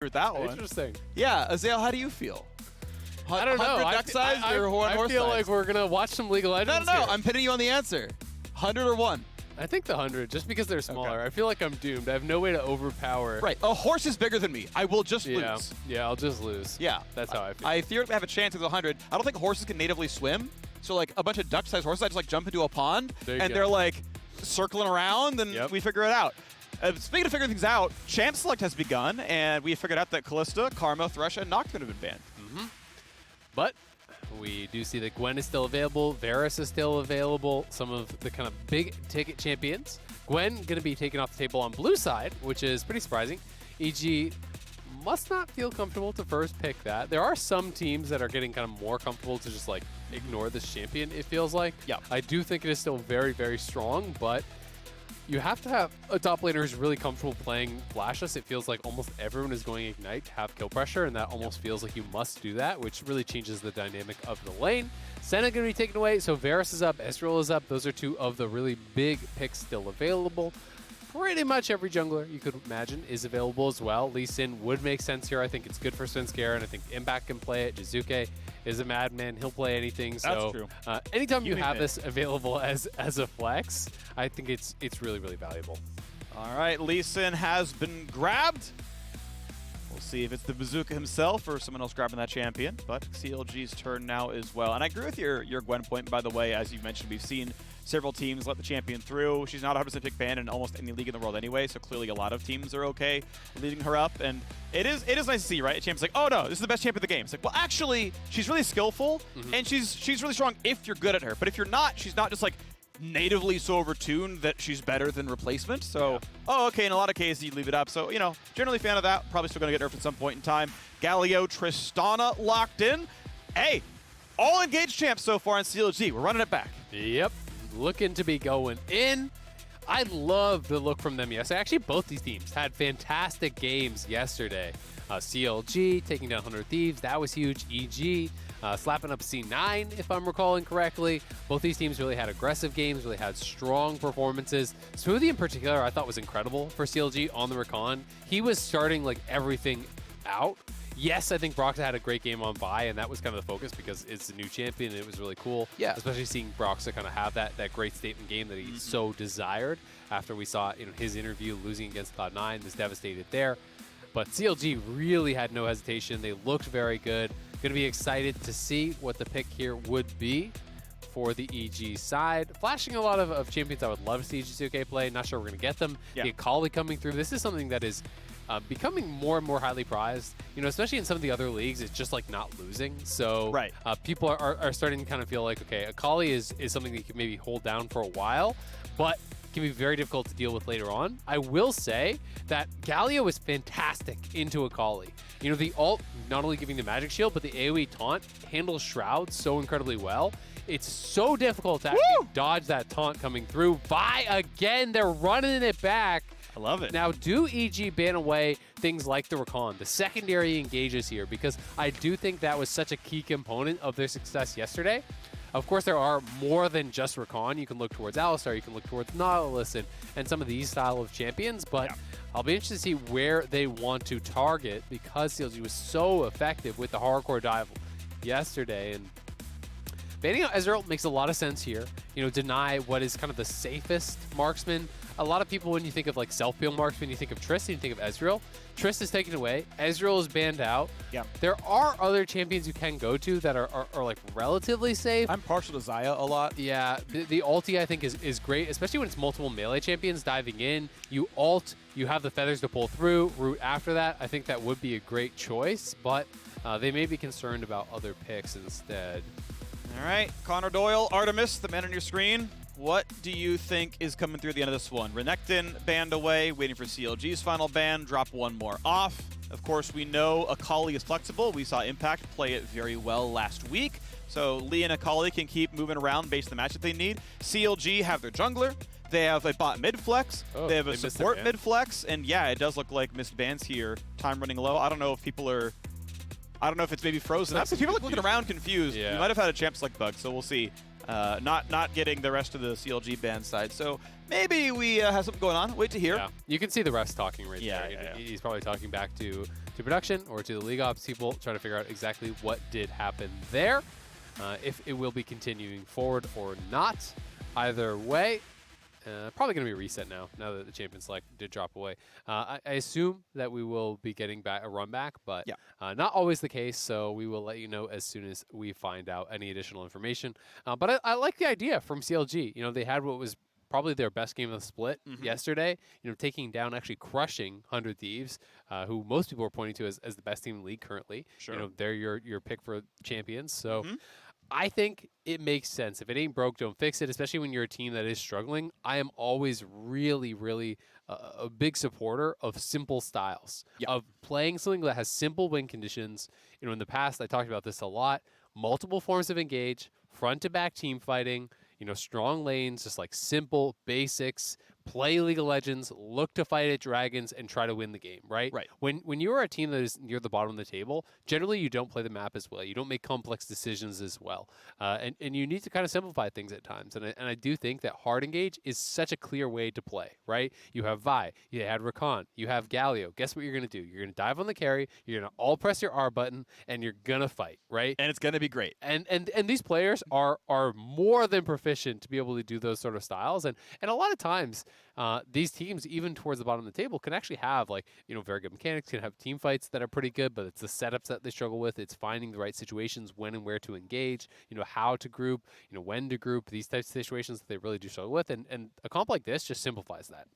with that one. Interesting. Yeah, Azael, how do you feel? I don't know. 100 duck size or one horse I feel size? like we're gonna watch some League of Legends. No, here. I'm pitting you on the answer. 100 or 1? I think the 100, just because they're smaller. Okay. I feel like I'm doomed. I have no way to overpower. Right. A horse is bigger than me. I will just lose. Yeah, I'll just lose. Yeah. That's how I feel. I theoretically have a chance with 100. I don't think horses can natively swim. So like a bunch of duck-sized horses, I just like jump into a pond and they're like circling around and we figure it out. Speaking of figuring things out, Champ Select has begun and we figured out that Callista, Karma, Thresh, and Nocturne have been banned. But we do see that Gwen is still available, Varus is still available, some of the kind of big ticket champions. Gwen going to be taken off the table on blue side, which is pretty surprising. EG must not feel comfortable to first pick that. There are some teams that are getting kind of more comfortable to just like ignore this champion, it feels like. Yeah. I do think it is still very, very strong, but you have to have a top laner who's really comfortable playing Flashless. It feels like almost everyone is going Ignite to have kill pressure, and that almost feels like you must do that, which really changes the dynamic of the lane. Senna going to be taken away, so Varus is up, Ezreal is up. Those are two of the really big picks still available. Pretty much every jungler you could imagine is available as well. Lee Sin would make sense here. I think it's good for Svenskeren, and I think Impact can play it. Jizuke is a madman. He'll play anything. So That's true. Anytime you have this available as a flex, I think it's really, really valuable. All right, Lee Sin has been grabbed. We'll see if it's the Bazooka himself or someone else grabbing that champion, but CLG's turn now as well. And I agree with your Gwen point, by the way. As you mentioned, we've seen several teams let the champion through. She's not 100% pick ban in almost any league in the world anyway, so clearly a lot of teams are okay leading her up. And it is nice to see, right? A champion's like, oh no, this is the best champion of the game. It's like, well, actually, she's really skillful, and she's really strong if you're good at her. But if you're not, she's not just like natively so overtuned that she's better than replacement. So, oh, okay, in a lot of cases, you leave it up. So, you know, generally fan of that. Probably still going to get nerfed at some point in time. Galio, Tristana locked in. Hey, all engaged champs so far in CLG. We're running it back. Yep, looking to be going in. I love the look from them yesterday. Actually, both these teams had fantastic games yesterday. CLG taking down 100 Thieves, that was huge. EG slapping up C9, if I'm recalling correctly. Both these teams really had aggressive games, really had strong performances. Smoothie in particular, I thought was incredible for CLG on the Recon. He was starting like everything out. Yes, I think Broxah had a great game on Vi, and that was kind of the focus because it's a new champion, and it was really cool. Yeah. Especially seeing Broxah kind of have that great statement game that he so desired after we saw his interview losing against Cloud9, was devastated there. But CLG really had no hesitation. They looked very good. Going to be excited to see what the pick here would be for the EG side. Flashing a lot of champions I would love to see Jizuke play. Not sure we're going to get them. Yeah. The Akali coming through. This is something that is becoming more and more highly prized. You know, especially in some of the other leagues, it's just like not losing. So people are starting to kind of feel like, okay, Akali is something that you can maybe hold down for a while, but can be very difficult to deal with later on. I will say that Galio is fantastic into Akali. You know, the ult, not only giving the magic shield, but the AoE taunt handles Shroud so incredibly well. It's so difficult to actually dodge that taunt coming through. Vi again, they're running it back. I love it. Now, do EG ban away things like the Recon, the secondary engages here? Because I do think that was such a key component of their success yesterday. Of course, there are more than just Recon. You can look towards Alistar, you can look towards Nautilus, and some of these style of champions, but I'll be interested to see where they want to target because CLG was so effective with the hardcore dive yesterday. And banning out Ezreal makes a lot of sense here. You know, deny what is kind of the safest marksman. A lot of people, when you think of like self-peel marksman, you think of Triss, and you think of Ezreal. Triss is taken away. Ezreal is banned out. Yeah. There are other champions you can go to that are like relatively safe. I'm partial to Xayah a lot. Yeah, the ulti I think is great, especially when it's multiple melee champions diving in. You ult, you have the feathers to pull through. Root after that, I think that would be a great choice, but they may be concerned about other picks instead. All right, Connor Doyle, Artemis, the man on your screen. What do you think is coming through the end of this one? Renekton banned away, waiting for CLG's final ban, drop one more off. Of course, we know Akali is flexible. We saw Impact play it very well last week. So Lee and Akali can keep moving around based on the match that they need. CLG have their jungler. They have a bot mid flex. They have a support mid flex. And yeah, it does look like missed bans here. Time running low. I don't know if people are... I don't know if it's maybe frozen up. People are looking around confused. Yeah. We might have had a champ select bug, so we'll see. not getting the rest of the CLG band side. So maybe we have something going on. Wait to hear. Yeah, you can see the refs talking right there. Yeah. He's probably talking back to production or to the league ops people, trying to figure out exactly what did happen there, if it will be continuing forward or not. Either way, probably going to be a reset now that the champion select did drop away. I assume that we will be getting back a run back, but not always the case, so we will let you know as soon as we find out any additional information. But I like the idea from CLG. You know, they had what was probably their best game of the split yesterday, you know, taking down, actually crushing 100 Thieves, who most people are pointing to as the best team in the league currently. Sure. You know, they're your pick for champions. So I think it makes sense. If it ain't broke, don't fix it, especially when you're a team that is struggling. I am always really, really a big supporter of simple styles, of playing something that has simple win conditions. You know, in the past, I talked about this a lot. Multiple forms of engage, front-to-back team fighting, you know, strong lanes, just like simple basics, play League of Legends, look to fight at dragons, and try to win the game, right? Right. When you are a team that is near the bottom of the table, generally you don't play the map as well. You don't make complex decisions as well. And you need to kind of simplify things at times. And I do think that hard engage is such a clear way to play, right? You have Vi, you had Rakan, you have Galio. Guess what you're going to do? You're going to dive on the carry, you're going to all press your R button, and you're going to fight, right? And it's going to be great. And these players are more than proficient to be able to do those sort of styles. And a lot of times, these teams, even towards the bottom of the table, can actually have, like, you know, very good mechanics, can have team fights that are pretty good, but it's the setups that they struggle with. It's finding the right situations, when and where to engage, you know, how to group, you know, when to group, these types of situations that they really do struggle with. And a comp like this just simplifies that.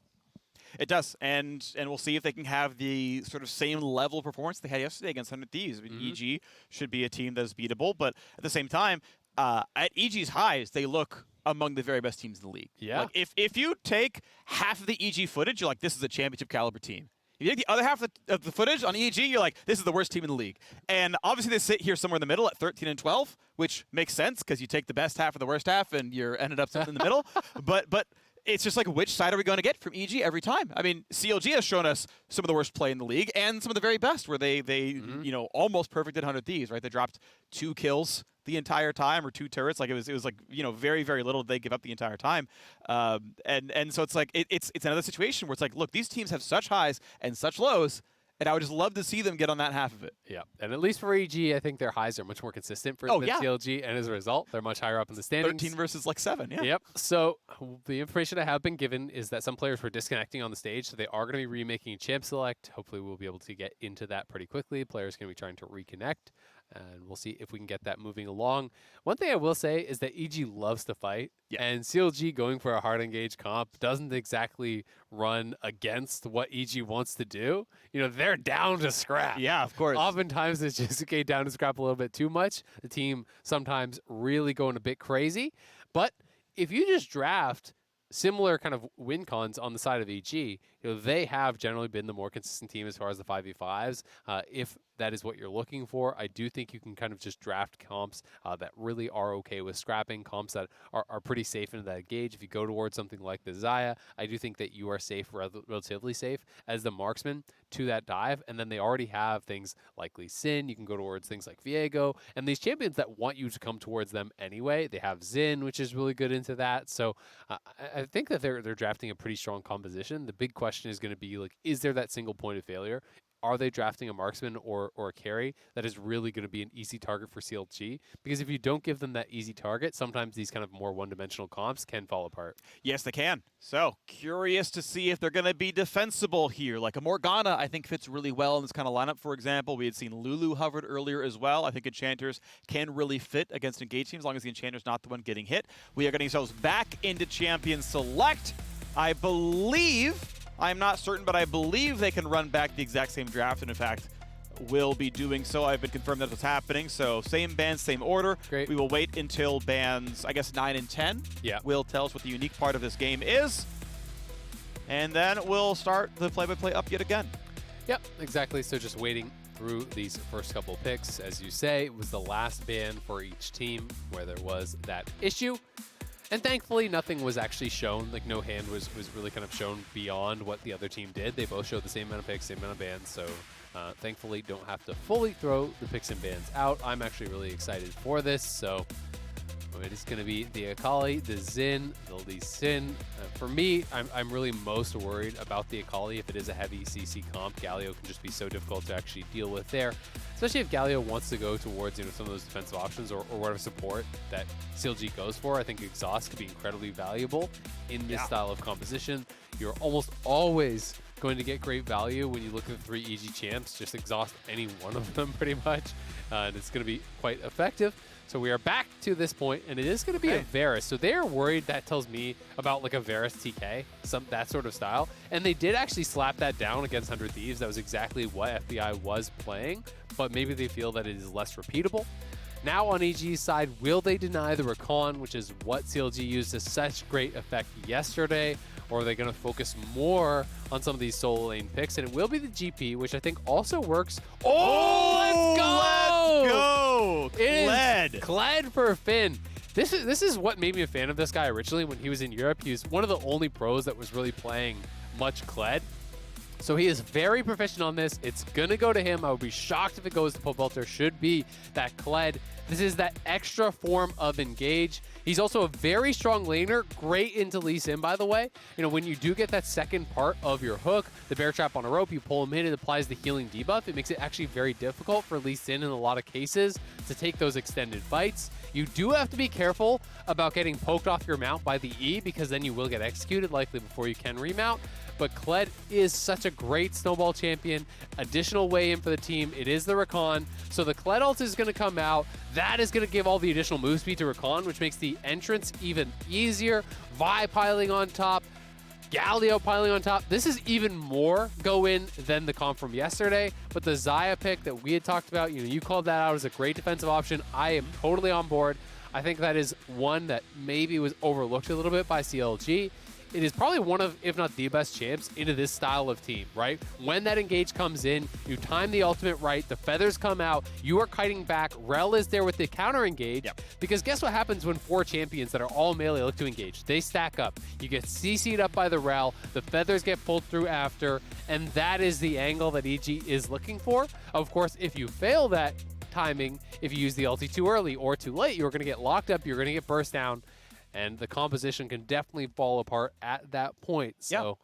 It does, and we'll see if they can have the sort of same level of performance they had yesterday against 100 Thieves. I mean, EG should be a team that is beatable, but at the same time, at EG's highs, they look among the very best teams in the league. Yeah. Like if you take half of the EG footage, you're like, this is a championship caliber team. If you take the other half of the footage on EG, you're like, this is the worst team in the league. And obviously they sit here somewhere in the middle at 13 and 12, which makes sense because you take the best half of the worst half and you're ended up something in the middle. But it's just like, which side are we going to get from EG every time? I mean, CLG has shown us some of the worst play in the league and some of the very best, where they you know, almost perfect at 100 Thieves, right? They dropped 2 kills the entire time, or 2 turrets. Like it was like, you know, very, very little they give up the entire time. And so it's like it's another situation where it's like, look, these teams have such highs and such lows, and I would just love to see them get on that half of it. Yeah, and at least for EG, I think their highs are much more consistent than CLG, and as a result, they're much higher up in the standings. 13 versus like 7, yeah. Yep. So the information I have been given is that some players were disconnecting on the stage, so they are going to be remaking Champ Select. Hopefully we'll be able to get into that pretty quickly. Players are going to be trying to reconnect, and we'll see if we can get that moving along. One thing I will say is that EG loves to fight, and CLG going for a hard engage comp doesn't exactly run against what EG wants to do. You know, they're down to scrap. Yeah, of course. Oftentimes it's just okay, down to scrap a little bit too much. The team sometimes really going a bit crazy. But if you just draft similar kind of win cons on the side of EG, you know, they have generally been the more consistent team as far as the 5v5s. If that is what you're looking for, I do think you can kind of just draft comps that really are okay with scrapping, comps that are pretty safe into that gauge. If you go towards something like the Xayah, I do think that you are safe, relatively safe, as the marksman to that dive. And then they already have things like Lee Sin. You can go towards things like Viego, and these champions that want you to come towards them anyway. They have Xin, which is really good into that. So I think that they're drafting a pretty strong composition. The big question is going to be, like, is there that single point of failure? Are they drafting a marksman or a carry that is really going to be an easy target for CLG? Because if you don't give them that easy target, sometimes these kind of more one-dimensional comps can fall apart. Yes, they can. So, curious to see if they're going to be defensible here. Like a Morgana, I think, fits really well in this kind of lineup, for example. We had seen Lulu hovered earlier as well. I think Enchanters can really fit against engaged teams, as long as the Enchanter's not the one getting hit. We are getting ourselves back into Champion Select. I believe... I'm not certain, but I believe they can run back the exact same draft, and in fact, will be doing so. I've been confirmed that's what's happening. So same bands, same order. Great. We will wait until bands, I guess, 9 and 10 will tell us what the unique part of this game is. And then we'll start the play-by-play up yet again. Yep, exactly. So just waiting through these first couple picks. As you say, it was the last ban for each team where there was that issue. And thankfully, nothing was actually shown. Like, no hand was really kind of shown beyond what the other team did. They both showed the same amount of picks, same amount of bans. So, thankfully, don't have to fully throw the picks and bans out. I'm actually really excited for this. So, It is going to be the Akali, the Xin, the Lee Sin. For me, I'm really most worried about the Akali. If it is a heavy CC comp, Galio can just be so difficult to actually deal with there. Especially if Galio wants to go towards some of those defensive options or whatever support that CLG goes for. I think Exhaust could be incredibly valuable in this style of composition. You're almost always going to get great value when you look at the 3 EG champs. Just exhaust any one of them pretty much, and it's going to be quite effective. So we are back to this point, and it is going to be a Varus. So they are worried. That tells me about like a Varus TK, that sort of style. And they did actually slap that down against 100 Thieves. That was exactly what FBI was playing, but maybe they feel that it is less repeatable. Now on EG's side, will they deny the Recon, which is what CLG used to such great effect yesterday? Or are they going to focus more on some of these solo lane picks? And it will be the GP, which I think also works. Oh, let's go! Let's go! Kled. Kled for Finn. This is what made me a fan of this guy originally when he was in Europe. He was one of the only pros that was really playing much Kled. So he is very proficient on this. It's going to go to him. I would be shocked if it goes to Pobelter. Should be that Kled. This is that extra form of engage. He's also a very strong laner, great into Lee Sin, by the way. When you do get that second part of your hook, the bear trap on a rope, you pull him in, it applies the healing debuff. It makes it actually very difficult for Lee Sin in a lot of cases to take those extended fights. You do have to be careful about getting poked off your mount by the E, because then you will get executed likely before you can remount. But Kled is such a great snowball champion. Additional way in for the team. It is the Recon. So the Kled ult is going to come out. That is going to give all the additional move speed to Recon, which makes the entrance even easier. Vi piling on top. Galio piling on top. This is even more go in than the comp from yesterday. But the Xayah pick that we had talked about, you called that out as a great defensive option. I am totally on board. I think that is one that maybe was overlooked a little bit by CLG. It is probably one of, if not the best champs into this style of team, right? When that engage comes in, you time the ultimate right, the feathers come out, you are kiting back, Rel is there with the counter engage, because guess what happens when 4 champions that are all melee look to engage? They stack up. You get CC'd up by the Rel, the feathers get pulled through after, and that is the angle that EG is looking for. Of course, if you fail that timing, if you use the ulti too early or too late, you're going to get locked up, you're going to get burst down, and the composition can definitely fall apart at that point. So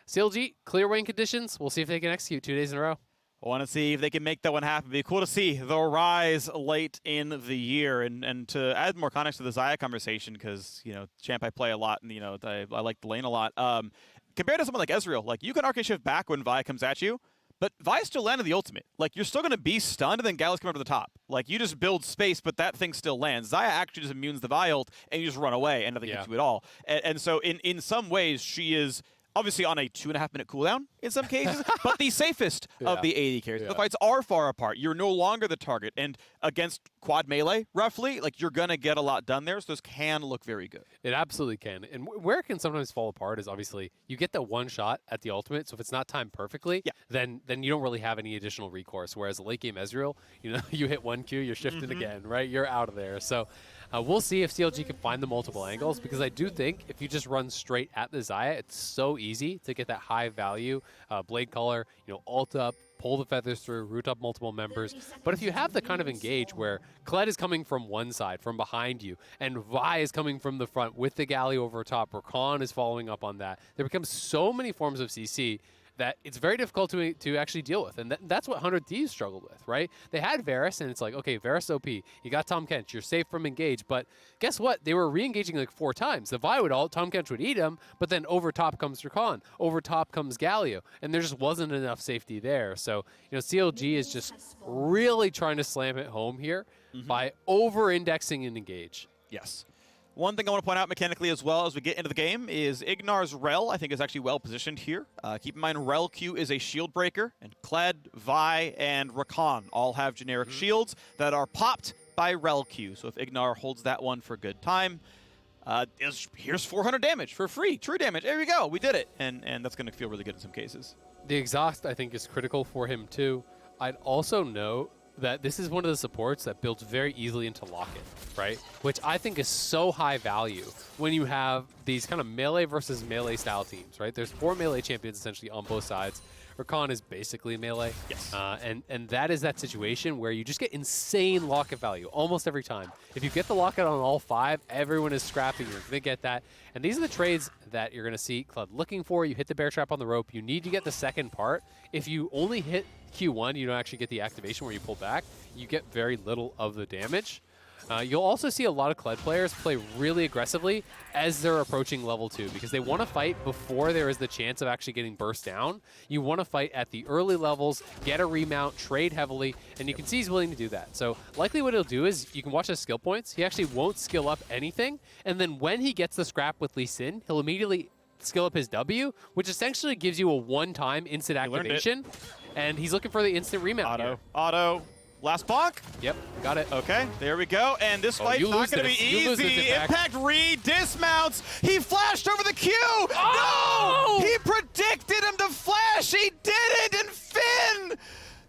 CLG, clear win conditions. We'll see if they can execute 2 days in a row. I want to see if they can make that one happen. It'd be cool to see the rise late in the year. And to add more context to the Xayah conversation, because, champ I play a lot, and, I like the lane a lot. Compared to someone like Ezreal, like, you can arcane shift back when Vi comes at you, but Vi still landed the ultimate. Like, you're still going to be stunned, and then Galio's coming over the top. Like, you just build space, but that thing still lands. Xayah actually just immunes the Vi ult, and you just run away, and nothing hits you at all. And so in some ways, she is obviously on a 2.5-minute cooldown in some cases, but the safest of the AD carries. The fights are far apart. You're no longer the target. And against quad melee, roughly, like, you're going to get a lot done there, so those can look very good. It absolutely can. And where it can sometimes fall apart is obviously you get the one shot at the ultimate, so if it's not timed perfectly, then you don't really have any additional recourse. Whereas late game Ezreal, you hit 1Q, you're shifting again, right? You're out of there. So we'll see if CLG can find the multiple angles, because I do think if you just run straight at the Xayah, it's so easy to get that high value blade color, ult up, pull the feathers through, root up multiple members. But if you have the kind of engage where Kled is coming from one side, from behind you, and Vi is coming from the front with the Galio over top, Recon is following up on that, there becomes so many forms of CC that it's very difficult to actually deal with. And that's what 100 Thieves struggled with, right? They had Varus, and it's like, okay, Varus OP. You got Tahm Kench. You're safe from engage. But guess what? They were re-engaging like 4 times. The Vi would ult, Tahm Kench would eat him, but then over top comes Recon. Over top comes Galio. And there just wasn't enough safety there. So, CLG is just really trying to slam it home here by over-indexing in engage. Yes. One thing I want to point out mechanically as well as we get into the game is Ignar's Rel, I think, is actually well positioned here. Keep in mind, Rel Q is a shield breaker, and Kled, Vi, and Rakan all have generic shields that are popped by Rel Q. So if Ignar holds that one for good time, here's 400 damage for free. True damage. There we go. We did it. And that's going to feel really good in some cases. The exhaust, I think, is critical for him, too. I'd also note that this is one of the supports that builds very easily into Locket, right? Which I think is so high value when you have these kind of melee versus melee style teams, right? There's 4 melee champions essentially on both sides. Rakan is basically melee. Yes. And that is that situation where you just get insane lockout value almost every time. If you get the lockout on all 5, everyone is scrapping. You're going to get that. And these are the trades that you're going to see Cloud looking for. You hit the bear trap on the rope. You need to get the second part. If you only hit Q1, you don't actually get the activation where you pull back. You get very little of the damage. You'll also see a lot of Kled players play really aggressively as they're approaching level 2 because they want to fight before there is the chance of actually getting burst down. You want to fight at the early levels, get a remount, trade heavily, and you can see he's willing to do that. So likely what he'll do is you can watch his skill points. He actually won't skill up anything, and then when he gets the scrap with Lee Sin, he'll immediately skill up his W, which essentially gives you a one-time instant activation, and he's looking for the instant remount. Auto. Last bonk. Yep, got it. Okay, there we go. And this fight's not going to be easy. Impact dismounts. He flashed over the Q. Oh! No! He predicted him to flash. He didn't. And Finn,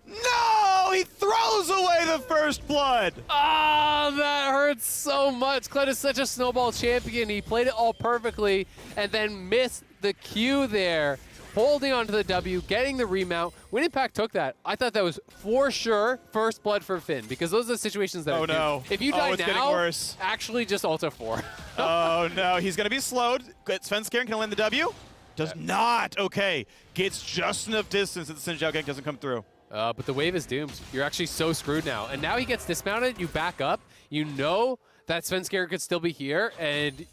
no! He throws away the first blood. Ah, that hurts so much. Kled is such a snowball champion. He played it all perfectly and then missed the Q there. Holding onto the W, getting the remount. When Impact took that, I thought that was for sure first blood for Finn because those are the situations that if you die now, actually just Ultra 4. Oh no, he's going to be slowed. Svenskeren can land the W. Does not. Okay, gets just enough distance that the Xin Zhao gank doesn't come through. But the wave is doomed. You're actually so screwed now. And now he gets dismounted, you back up. You know that Svenskeren could still be here, and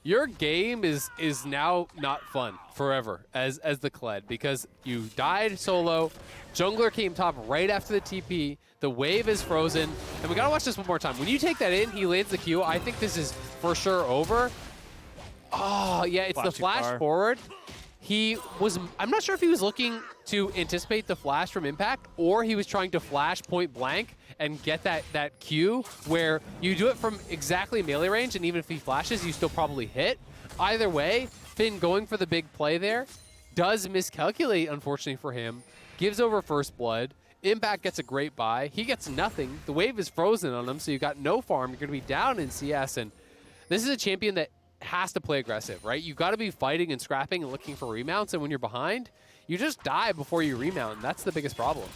your game is now not fun forever as the Kled because you died solo. Jungler came top right after the TP. The wave is frozen. And we got to watch this one more time. When you take that in, he lands the Q. I think this is for sure over. Oh, yeah, it's the flash forward. I'm not sure if he was looking to anticipate the flash from Impact or he was trying to flash point blank and get that Q where you do it from exactly melee range, and even if he flashes, you still probably hit. Either way, Finn going for the big play there does miscalculate, unfortunately for him, gives over first blood. Impact gets a great buy. He gets nothing. The wave is frozen on him, so you got no farm. You're going to be down in CS, and this is a champion that has to play aggressive, right? You got to be fighting and scrapping and looking for remounts, and when you're behind, you just die before you remount, and that's the biggest problem.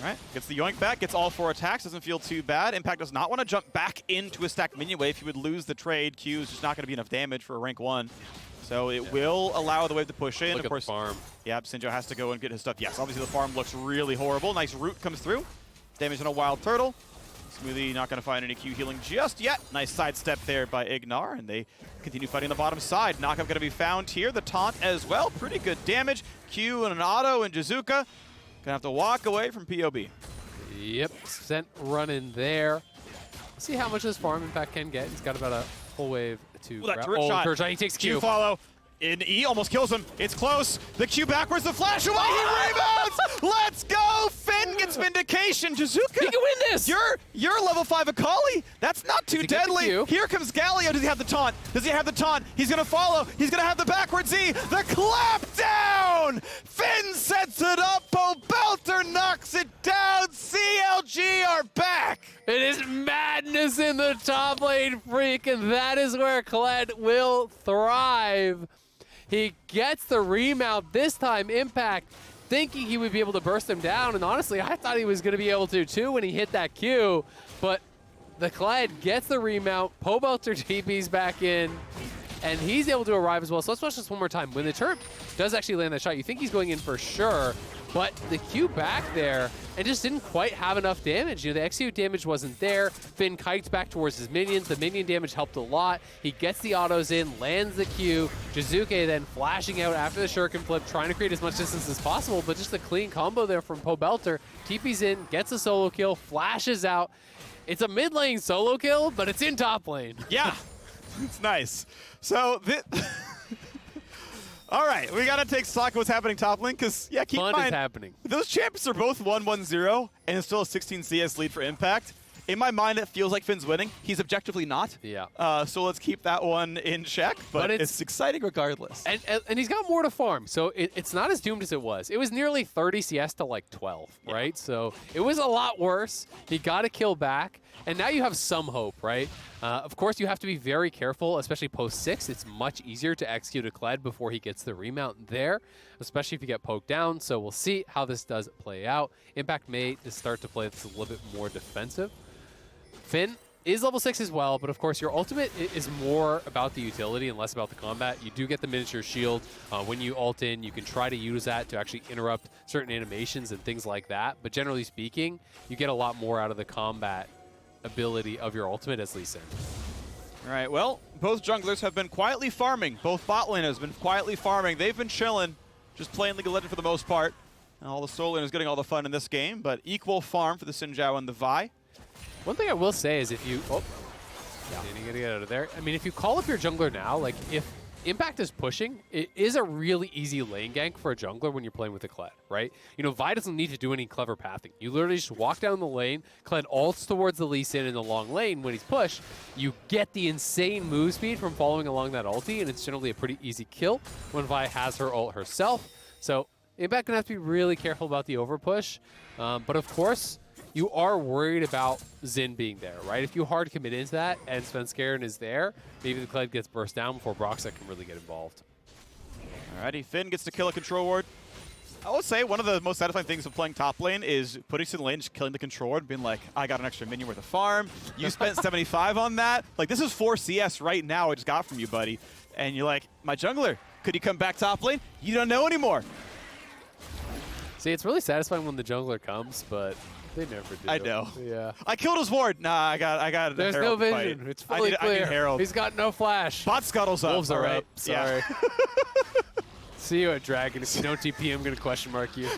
All right, gets the yoink back, gets all 4 attacks, doesn't feel too bad. Impact does not want to jump back into a stacked minion wave. He would lose the trade. Q is just not going to be enough damage for a rank 1. So it will allow the wave to push in. Look of course, at the farm. Yep, Xin Zhao has to go and get his stuff. Yes, obviously the farm looks really horrible. Nice root comes through. Damage on a wild turtle. Smoothie not going to find any Q healing just yet. Nice sidestep there by Ignar, and they continue fighting the bottom side. Knockup going to be found here. The taunt as well. Pretty good damage. Q and an auto and Jizuka. Going to have to walk away from POB. Yep, sent running there. Let's see how much this farm Impact can get. He's got about a full wave to that turret shot. He takes Q follow. In E almost kills him. It's close. The Q backwards, the flash away. He rebounds. Let's go. Finn gets vindication. Jizuka, he can win this. You're level 5 Akali. That's not too deadly. Here comes Galio. Does he have the taunt? Does he have the taunt? He's gonna follow. He's gonna have the backwards E. The clap down. Finn sets it up. Belter knocks it down. CLG are back. It is madness in the top lane, freak, and that is where Kled will thrive. He gets the remount this time. Impact thinking he would be able to burst him down, and honestly, I thought he was going to be able to too when he hit that Q, but the Kled gets the remount. Pobelter TP's back in, and he's able to arrive as well. So let's watch this one more time. When the turret does actually land that shot, you think he's going in for sure, but the Q back there and just didn't quite have enough damage. You know, the execute damage wasn't there. Finn kites back towards his minions. The minion damage helped a lot. He gets the autos in, lands the Q. Jizuke then flashing out after the shuriken flip, trying to create as much distance as possible, but just a clean combo there from Pobelter. TP's in, gets a solo kill, flashes out. It's a mid lane solo kill, but it's in top lane. Yeah, it's nice. So all right, we gotta take stock of what's happening top lane, because keep in mind, is happening. Those champions are both 1-1-0, and it's still a 16 CS lead for Impact. In my mind, it feels like Finn's winning. He's objectively not. Yeah. So let's keep that one in check, but it's exciting regardless. And he's got more to farm, so it's not as doomed as it was. It was nearly 30 CS to like 12, right? So it was a lot worse. He got a kill back, and now you have some hope, right? Of course, you have to be very careful, especially post 6. It's much easier to execute a Kled before he gets the remount there, especially if you get poked down. So we'll see how this does play out. Impact may start to play this a little bit more defensive. Finn is level 6 as well, but of course your ultimate is more about the utility and less about the combat. You do get the miniature shield. When you ult in, you can try to use that to actually interrupt certain animations and things like that. But generally speaking, you get a lot more out of the combat ability of your ultimate as Lee Sin. All right, well, both junglers have been quietly farming. Both bot lane has been quietly farming. They've been chilling, just playing League of Legends for the most part. And all the solo laners getting all the fun in this game, but equal farm for the Xin Zhao and the Vi. One thing I will say is if you... Oh, yeah. You gotta get out of there. I mean, if you call up your jungler now, like if Impact is pushing, it is a really easy lane gank for a jungler when you're playing with a Kled, right? You know, Vi doesn't need to do any clever pathing. You literally just walk down the lane, Kled ults towards the Lee Sin in the long lane. When he's pushed, you get the insane move speed from following along that ulti, and it's generally a pretty easy kill when Vi has her ult herself. So Impact gonna have to be really careful about the overpush. But of course, you are worried about Xin being there, right? If you hard commit into that and Svenskeren is there, maybe the Kled gets burst down before Broxah can really get involved. Alrighty, Finn gets to kill a control ward. I would say one of the most satisfying things of playing top lane is putting in the lane, just killing the control ward, being like, I got an extra minion worth of farm. You spent 75 on that. Like, this is 4 CS right now I just got from you, buddy. And you're like, my jungler, could he come back top lane? You don't know anymore. See, it's really satisfying when the jungler comes, but they never do. I know. Yeah. I killed his ward. Nah, I got. There's no Herald vision. fight. It's fully clear. I need Herald. He's got no flash. Bot scuttles up. Wolves are right. up. Sorry. Yeah. See you at Dragon. If you don't TP, I'm going to question mark you.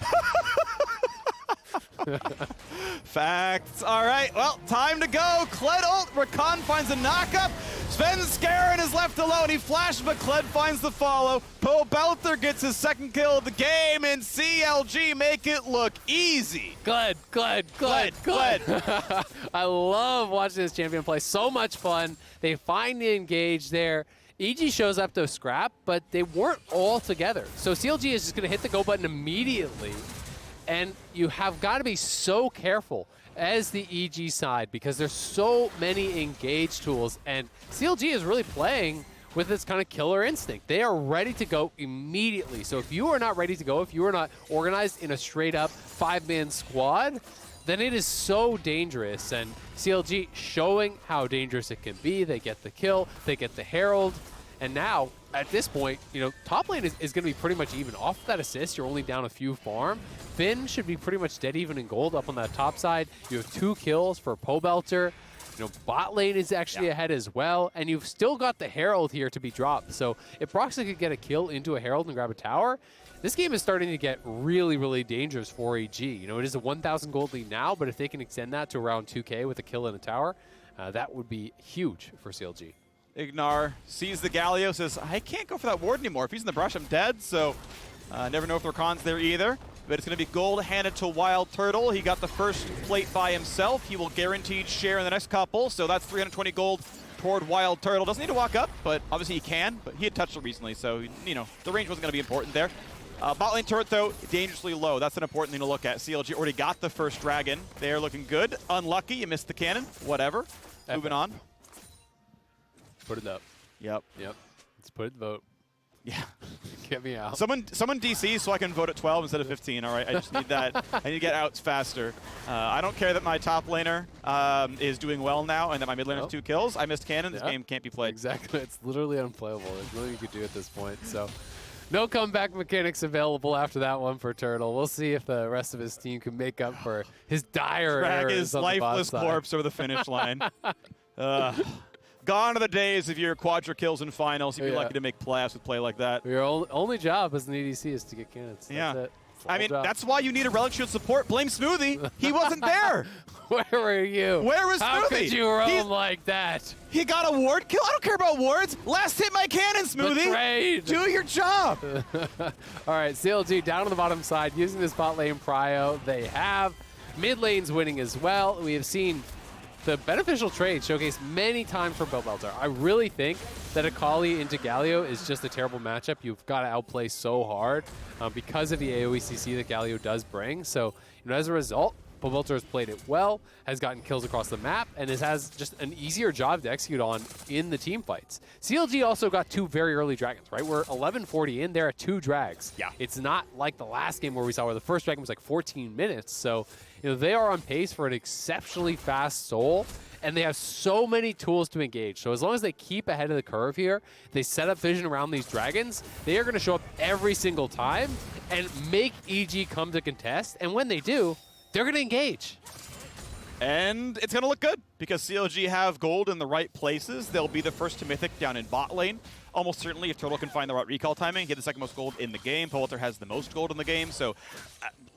Facts. All right, well, time to go. Kled ult. Rakan finds a knockup. Svenskeren is left alone. He flashes, but Kled finds the follow. Po Belter gets his second kill of the game, and CLG make it look easy. Glad. I love watching this champion play. So much fun. They find the engage there. EG shows up to scrap, but they weren't all together. So CLG is just going to hit the go button immediately. And you have got to be so careful as the EG side because there's so many engage tools. And CLG is really playing with this kind of killer instinct. They are ready to go immediately. So if you are not ready to go, if you are not organized in a straight up 5-man squad, then it is so dangerous. And CLG showing how dangerous it can be. They get the kill, they get the Herald. And now, at this point, you know, top lane is going to be pretty much even. Off that assist, you're only down a few farm. Finn should be pretty much dead even in gold up on that top side. You have 2 kills for Po Belter. You know, bot lane is actually ahead as well. And you've still got the Herald here to be dropped. So if Broxah could get a kill into a Herald and grab a tower, this game is starting to get really, really dangerous for EG. You know, it is a 1,000 gold lead now, but if they can extend that to around 2K with a kill in a tower, that would be huge for CLG. Ignar sees the Galio, says, I can't go for that ward anymore. If he's in the brush, I'm dead. So never know if Rakan's there either. But it's going to be gold handed to Wild Turtle. He got the first plate by himself. He will guaranteed share in the next couple. So that's 320 gold toward Wild Turtle. Doesn't need to walk up, but obviously he can. But he had touched it recently, so, you know, the range wasn't going to be important there. Bot lane turret, though, dangerously low. That's an important thing to look at. CLG already got the first dragon. They're looking good. Unlucky, you missed the cannon. Whatever. Moving on. Put it up. Yep. Let's put it vote. Yeah. Get me out. Someone DC so I can vote at 12 instead of 15. All right, I just need that. I need to get outs faster. I don't care that my top laner is doing well now and that my mid laner has 2 kills. I missed cannon. This game can't be played. Exactly. It's literally unplayable. There's nothing you could do at this point. So no comeback mechanics available after that one for Turtle. We'll see if the rest of his team can make up for his dire Drag errors his on the bot lifeless side. corpse over the finish line. Gone are the days of your quadra kills in finals. You'd be lucky to make playoffs with play like that. Your only job as an EDC is to get cannons. That's it. I mean, that's why you need a relic shield support. Blame Smoothie. He wasn't there. Where were you? Where was Smoothie? How could you roam like that? He got a ward kill. I don't care about wards. Last hit my cannon, Smoothie. Betrayed. Do your job. All right, CLG down on the bottom side using this bot lane prio. They have mid lanes winning as well. We have seen the beneficial trade showcased many times for Po Belter. I really think that Akali into Galio is just a terrible matchup. You've got to outplay so hard because of the AoE CC that Galio does bring. So, you know, as a result, Pobelter has played it well, has gotten kills across the map, and has just an easier job to execute on in the team fights. CLG also got 2 very early dragons, right? We're 11:40 in, there at 2 drags. Yeah. It's not like the last game where we saw where the first dragon was like 14 minutes. So, they are on pace for an exceptionally fast soul, and they have so many tools to engage. So as long as they keep ahead of the curve here, they set up vision around these dragons, they are going to show up every single time and make EG come to contest. And when they do, they're going to engage. And it's going to look good because CLG have gold in the right places. They'll be the first to Mythic down in bot lane. Almost certainly, if Turtle can find the right recall timing, get the second most gold in the game. Pobelter has the most gold in the game, so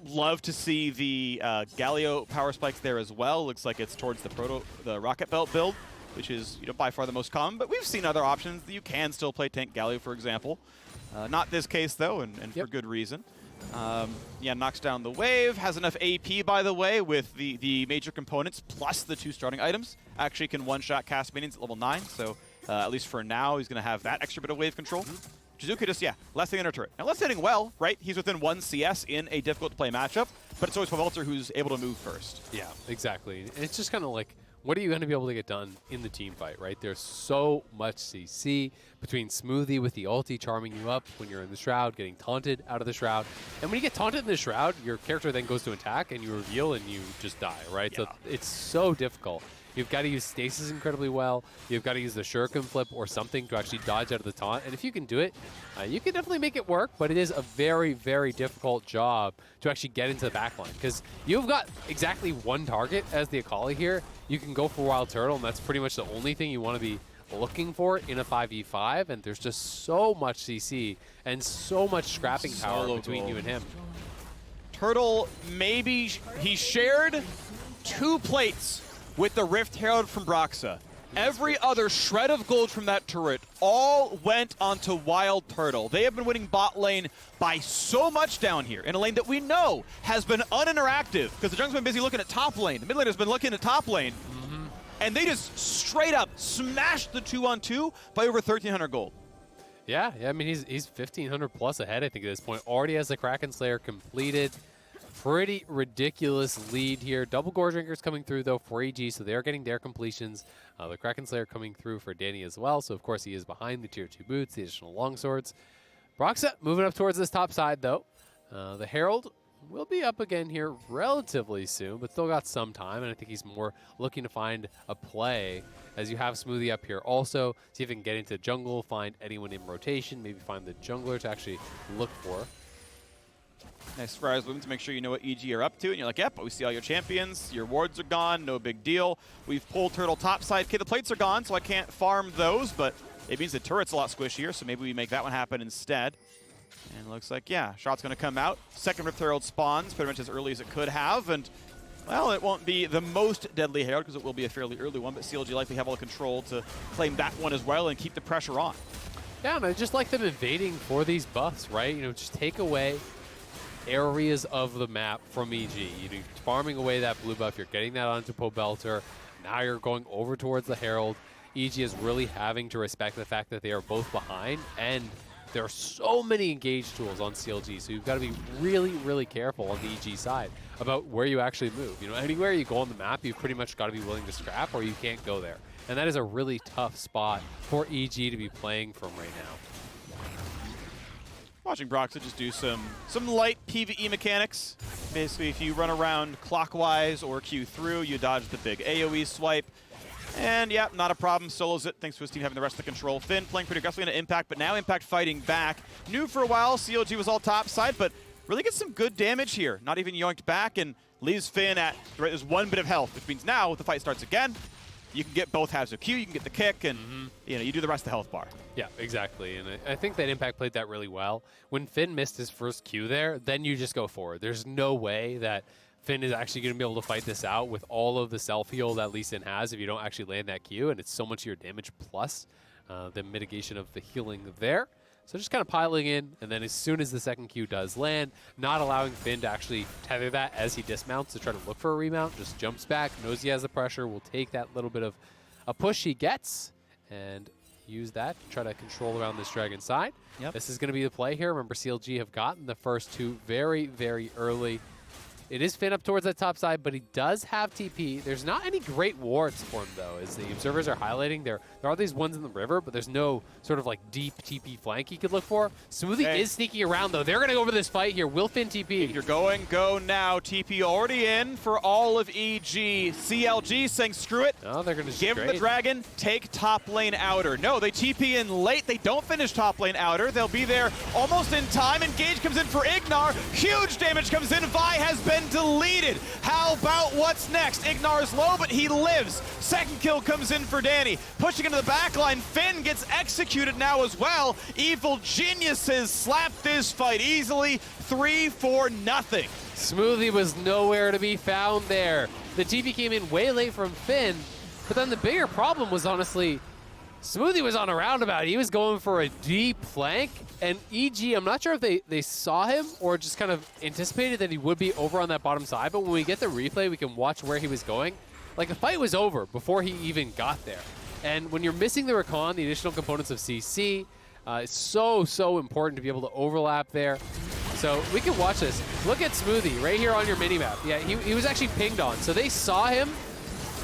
love to see the Galio power spikes there as well. Looks like it's towards the Rocket Belt build, which is by far the most common. But we've seen other options. You can still play tank Galio, for example. Not this case, though, and for good reason. Yeah, knocks down the wave, has enough AP, by the way, with the major components plus the 2 starting items. Actually can one-shot cast minions at level 9, so at least for now, he's going to have that extra bit of wave control. Jizuka just, less hitting under turret. Now, less hitting well, right? He's within 1 CS in a difficult-to-play matchup, but it's always Pobelter who's able to move first. Yeah, exactly. And it's just kind of like, what are you going to be able to get done in the team fight, right? There's so much CC between Smoothie with the ulti charming you up when you're in the Shroud, getting taunted out of the Shroud. And when you get taunted in the Shroud, your character then goes to attack and you reveal and you just die, right? Yeah. So it's so difficult. You've got to use stasis incredibly well. You've got to use the shuriken flip or something to actually dodge out of the taunt. And if you can do it, you can definitely make it work, but it is a very, very difficult job to actually get into the backline because you've got exactly 1 target as the Akali here. You can go for Wild Turtle, and that's pretty much the only thing you want to be looking for in a 5v5, and there's just so much CC and so much scrapping power between you and him. Turtle, maybe he shared 2 plates with the Rift Herald from Broxa. Every other shred of gold from that turret all went onto Wild Turtle. They have been winning bot lane by so much down here in a lane that we know has been uninteractive because the jungle's been busy looking at top lane. The mid laner's been looking at top lane. And they just straight up smashed the 2-on-2 by over 1,300 gold. Yeah, I mean, he's 1,500 plus ahead, I think, at this point. Already has the Kraken Slayer completed. Pretty ridiculous lead here. Double Gore Drinkers coming through, though, for AG, so they're getting their completions. The Kraken Slayer coming through for Danny as well, so of course he is behind the Tier 2 boots, the additional longswords. Broxa moving up towards this top side, though. The Herald will be up again here relatively soon, but still got some time, and I think he's more looking to find a play as you have Smoothie up here also. See if he can get into jungle, find anyone in rotation, maybe find the jungler to actually look for. Nice fries movement to make sure you know what EG are up to. And you're like, yep, we see all your champions. Your wards are gone. No big deal. We've pulled Turtle topside. Okay, the plates are gone, so I can't farm those, but it means the turret's a lot squishier, so maybe we make that one happen instead. And it looks like, yeah, shot's going to come out. Second Rift Herald spawns pretty much as early as it could have. And, well, it won't be the most deadly Herald because it will be a fairly early one, but CLG likely have all the control to claim that one as well and keep the pressure on. Yeah, and I just like them invading for these buffs, right? Just take away areas of the map from EG. You're farming away that blue buff. You're getting that onto Pobelter. Now you're going over towards the Herald. EG is really having to respect the fact that they are both behind, and there are so many engaged tools on CLG, so you've got to be really, really careful on the EG side about where you actually move. Anywhere you go on the map, you've pretty much got to be willing to scrap or you can't go there. And that is a really tough spot for EG to be playing from right now. Watching Broxa just do some light PvE mechanics. Basically, if you run around clockwise or Q through, you dodge the big AoE swipe. And yeah, not a problem. Solos it, thanks to his team having the rest of the control. Finn playing pretty aggressively into Impact, but now Impact fighting back. New for a while, CLG was all top side, but really gets some good damage here. Not even yoinked back and leaves Finn at there's 1 bit of health, which means now, if the fight starts again, you can get both halves of Q, you can get the kick, and you do the rest of the health bar. Yeah, exactly. And I think that Impact played that really well. When Finn missed his first Q there, then you just go forward. There's no way that Finn is actually going to be able to fight this out with all of the self-heal that Lee Sin has if you don't actually land that Q, and it's so much of your damage plus the mitigation of the healing there. So just kind of piling in, and then as soon as the second Q does land, not allowing Finn to actually tether that as he dismounts to try to look for a remount, just jumps back, knows he has the pressure, will take that little bit of a push he gets, and use that to try to control around this dragon side. Yep. This is going to be the play here. Remember, CLG have gotten the first 2 very, very early. It is Finn up towards that top side, but he does have TP. There's not any great wards for him, though, as the observers are highlighting. There are these ones in the river, but there's no sort of like deep TP flank he could look for. Smoothie is sneaking around, though. They're going to go over this fight here. Will Finn TP? If you're going, go now. TP already in for all of EG. CLG saying screw it. Oh, they're going to give the dragon, take top lane outer. No, they TP in late. They don't finish top lane outer. They'll be there almost in time. Engage comes in for Ignar. Huge damage comes in. Vi has been deleted. How about what's next? Ignar's low, but he lives. Second kill comes in for Danny. Pushing into the back line. Finn gets executed now as well. Evil geniuses slap this fight easily. 3-4-0. Smoothie was nowhere to be found there. The TP came in way late from Finn, but then the bigger problem was honestly, Smoothie was on a roundabout. He was going for a deep flank, and EG, I'm not sure if they saw him or just kind of anticipated that he would be over on that bottom side, but when we get the replay, we can watch where he was going. Like, the fight was over before he even got there. And when you're missing the recon, the additional components of CC, it's so important to be able to overlap there. So we can watch this. Look at Smoothie right here on your minimap. Yeah, he was actually pinged on. So they saw him,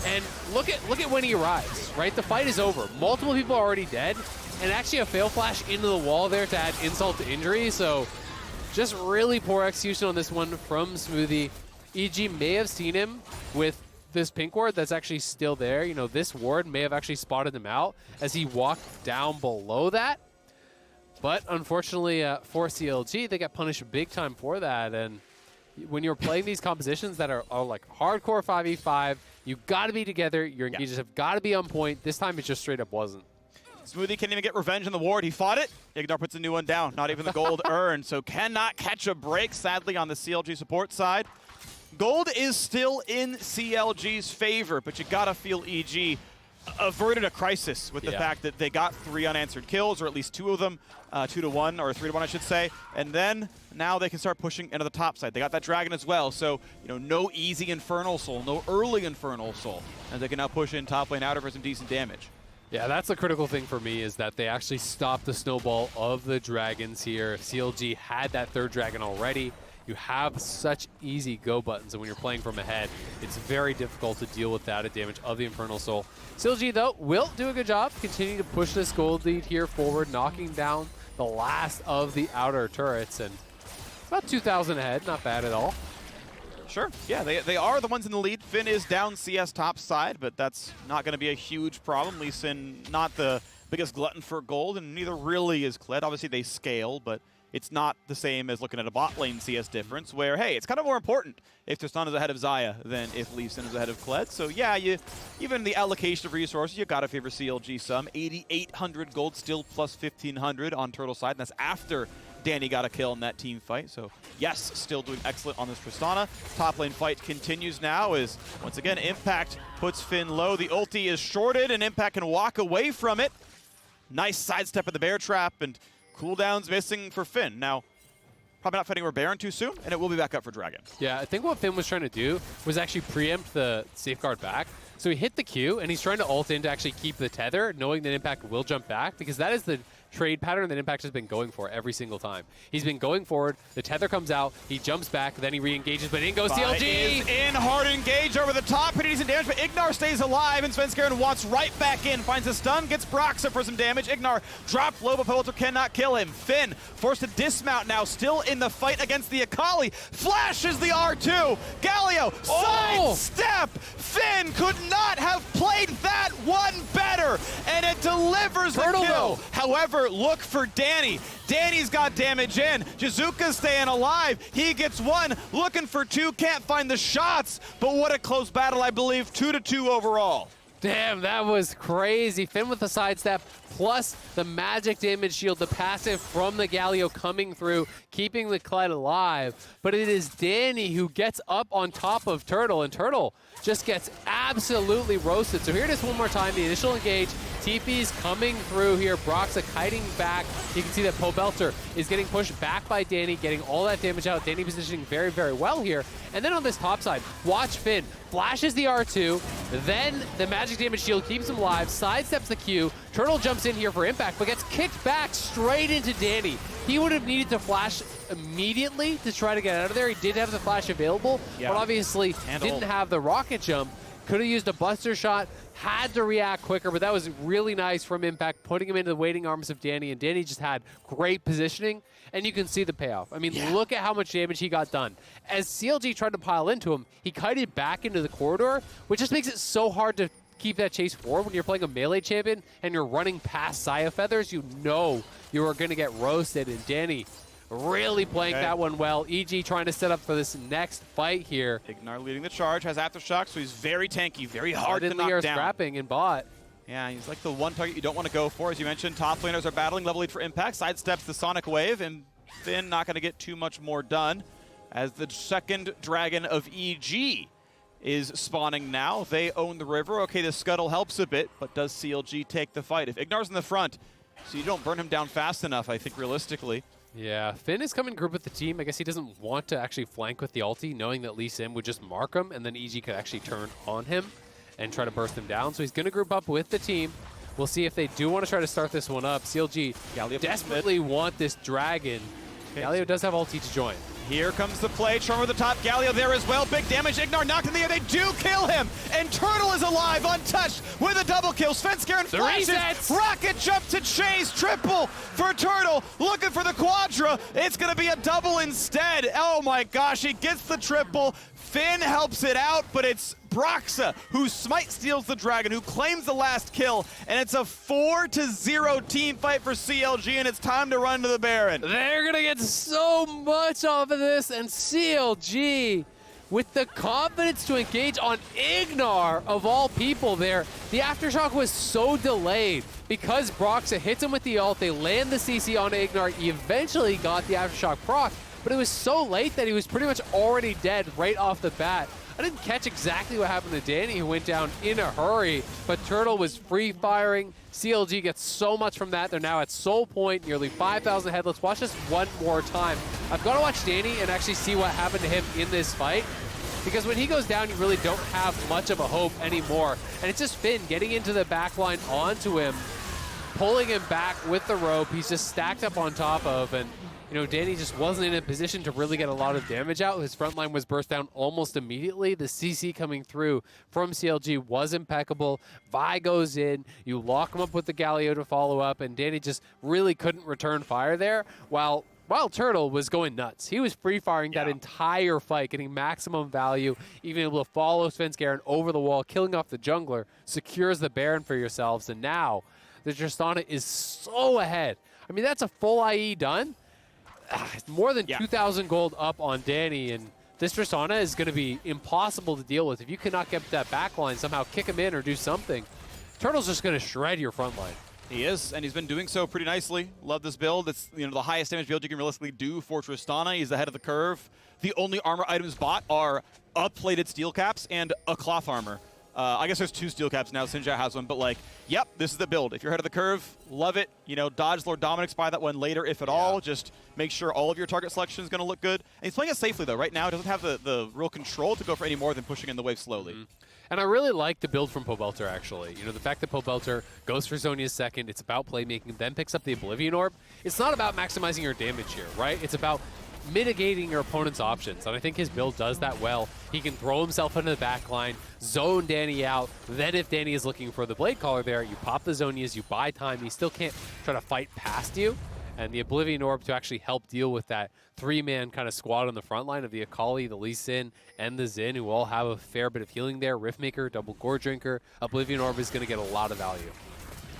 and look at when he arrives, right? The fight is over. Multiple people are already dead, and actually a fail flash into the wall there to add insult to injury. So just really poor execution on this one from Smoothie. EG may have seen him with this pink ward that's actually still there. You know, this ward may have actually spotted him out as he walked down below that. But unfortunately for CLG, they got punished big time for that. And when you're playing these compositions that are like hardcore 5v5, you got to be together. Your engages have got to be on point. This time it just straight up wasn't. Smoothie can't even get revenge on the ward. He fought it. Ignar puts a new one down. Not even the gold earned. So cannot catch a break, sadly, on the CLG support side. Gold is still in CLG's favor, but you got to feel EG averted a crisis with the fact that they got 3 unanswered kills, or at least 2 of them, 2-1, or 3-1, I should say. And then now they can start pushing into the top side. They got that dragon as well, so no easy Infernal Soul, no early Infernal Soul, and they can now push in top lane outer for some decent damage. Yeah, that's the critical thing for me, is that they actually stopped the snowball of the dragons here. CLG had that 3rd dragon already. You have such easy go buttons, and when you're playing from ahead, it's very difficult to deal with the added damage of the Infernal Soul. CLG, though, will do a good job continuing to push this gold lead here forward, knocking down the last of the outer turrets, and it's about 2,000 ahead. Not bad at all. Sure. Yeah, they are the ones in the lead. Finn is down CS top side, but that's not going to be a huge problem. Lee Sin, not the biggest glutton for gold, and neither really is Kled. Obviously, they scale, but it's not the same as looking at a bot lane CS difference where, hey, it's kind of more important if Tristan is ahead of Xayah than if Lee Sin is ahead of Kled. So yeah, even the allocation of resources, you got to favor CLG some. 8,800 gold still plus 1,500 on Turtle side, and that's after Danny got a kill in that team fight. So yes, still doing excellent on this Tristana. Top lane fight continues now as, once again, Impact puts Finn low. The ulti is shorted, and Impact can walk away from it. Nice sidestep of the bear trap, and cooldown's missing for Finn. Now, probably not fighting over Baron too soon, and it will be back up for Dragon. Yeah, I think what Finn was trying to do was actually preempt the safeguard back. So he hit the Q, and he's trying to ult in to actually keep the tether, knowing that Impact will jump back, because that is the trade pattern that Impact has been going for every single time. He's been going forward, the tether comes out, he jumps back, then he re-engages, but in goes CLG! Is in, hard engage over the top, pretty decent damage, but Ignar stays alive, and Svenskeren wants right back in, finds a stun, gets Broxa for some damage. Ignar dropped low, but Pelter cannot kill him. Finn forced to dismount now, still in the fight against the Akali, flashes the R2, Galio, sidestep! Finn could not have played that one better, and it delivers the kill. However, look for Danny. Danny's got damage in. Jizuka's staying alive. He gets 1, looking for 2, can't find the shots, but what a close battle, I believe. 2-2 overall. Damn, that was crazy. Finn with the sidestep, plus the magic damage shield, the passive from the Galio coming through, keeping the Kled alive. But it is Danny who gets up on top of Turtle, and Turtle just gets absolutely roasted. So here it is one more time, the initial engage. TP's coming through here. Broxa kiting back. You can see that Pobelter is getting pushed back by Danny, getting all that damage out. Danny positioning very, very well here. And then on this top side, watch Finn. Flashes the R2, then the magic damage shield keeps him alive, sidesteps the Q. Turtle jumps in here for impact, but gets kicked back straight into Danny. He would have needed to flash immediately to try to get out of there. He did have the flash available, but obviously didn't have the rocket jump. Could have used a buster shot, had to react quicker, but that was really nice from Impact, putting him into the waiting arms of Danny, and Danny just had great positioning, and you can see the payoff. I mean, look at how much damage he got done. As CLG tried to pile into him, he kited back into the corridor, which just makes it so hard to keep that chase forward when you're playing a melee champion and you're running past Saya Feathers. You know you are going to get roasted, and Danny really playing that one well. EG trying to set up for this next fight here. Ignar leading the charge, has Aftershock, so he's very tanky, very hard to knock down. Scrapping in bot. Yeah, he's like the one target you don't want to go for. As you mentioned, top laners are battling, level lead for Impact, sidesteps the Sonic Wave, and Finn not going to get too much more done as the second dragon of EG is spawning now. They own the river. Okay, the Scuttle helps a bit, but does CLG take the fight? If Ignar's in the front, so you don't burn him down fast enough, I think, realistically. Yeah, Finn is coming group with the team. I guess he doesn't want to actually flank with the ulti, knowing that Lee Sin would just mark him, and then EG could actually turn on him and try to burst him down. So he's going to group up with the team. We'll see if they do want to try to start this one up. CLG desperately want this dragon. Galio does have ulti to join. Here comes the play. Charmer with the top. Galio there as well. Big damage. Ignar knocked in the air. They do kill him. And Turtle is alive, untouched, with a double kill. Svenskeren flashes. Rocket jump to chase. Triple for Turtle. Looking for the quadra. It's going to be a double instead. Oh my gosh. He gets the triple. Finn helps it out, but it's Broxa who smite steals the dragon, who claims the last kill, and it's a 4-0 team fight for CLG, and it's time to run to the Baron. They're gonna get so much off of this, and CLG with the confidence to engage on Ignar of all people there. The Aftershock was so delayed because Broxa hits him with the ult, they land the CC on Ignar, he eventually got the Aftershock proc, but it was so late that he was pretty much already dead right off the bat. I didn't catch exactly what happened to Danny, who went down in a hurry, but Turtle was free firing. CLG gets so much from that. They're now at soul point, nearly 5,000 head. Let's watch this one more time. I've got to watch Danny and actually see what happened to him in this fight, because when he goes down, you really don't have much of a hope anymore. And it's just Finn getting into the back line onto him, pulling him back with the rope. He's just stacked up on top of, and you know, Danny just wasn't in a position to really get a lot of damage out. His front line was burst down almost immediately. The CC coming through from CLG was impeccable. Vi goes in, you lock him up with the Galio to follow up, and Danny just really couldn't return fire there, while Turtle was going nuts. He was free-firing that entire fight, getting maximum value, even able to follow Svenskeren over the wall, killing off the jungler, secures the Baron for yourselves, and now the Tristana is so ahead. I mean, that's a full IE done. More than 2,000 gold up on Danny, and this Tristana is going to be impossible to deal with. If you cannot get that back line, somehow kick him in or do something, Turtle's just going to shred your front line. He is, and he's been doing so pretty nicely. Love this build. It's, you know, the highest damage build you can realistically do for Tristana. He's ahead of the curve. The only armor items bought are up-plated steel caps and a cloth armor. I guess there's 2 steel caps now. Sinja has one, but like, yep, this is the build. If you're ahead of the curve, love it. You know, dodge Lord Dominic's, buy that one later if at all. Just make sure all of your target selection is going to look good. And he's playing it safely though. Right now, he doesn't have the real control to go for any more than pushing in the wave slowly. And I really like the build from Pobelter, actually. You know, the fact that Pobelter goes for Zhonya's second, it's about playmaking, then picks up the Oblivion Orb. It's not about maximizing your damage here, right? It's about mitigating your opponent's options, and I think his build does that well. He can throw himself into the back line, zone Danny out, then if Danny is looking for the Blade Caller there, you pop the Zhonyas, you buy time, he still can't try to fight past you, and the Oblivion Orb to actually help deal with that 3-man kind of squad on the front line of the Akali, the Lee Sin, and the Xin, who all have a fair bit of healing there. Riftmaker, double Gore Drinker, Oblivion Orb is going to get a lot of value.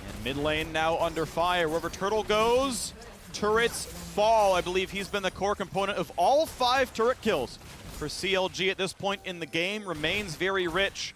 And mid lane now under fire. Wherever Turtle goes, turrets fall. I believe he's been the core component of all 5 turret kills for CLG at this point in the game. Remains very rich.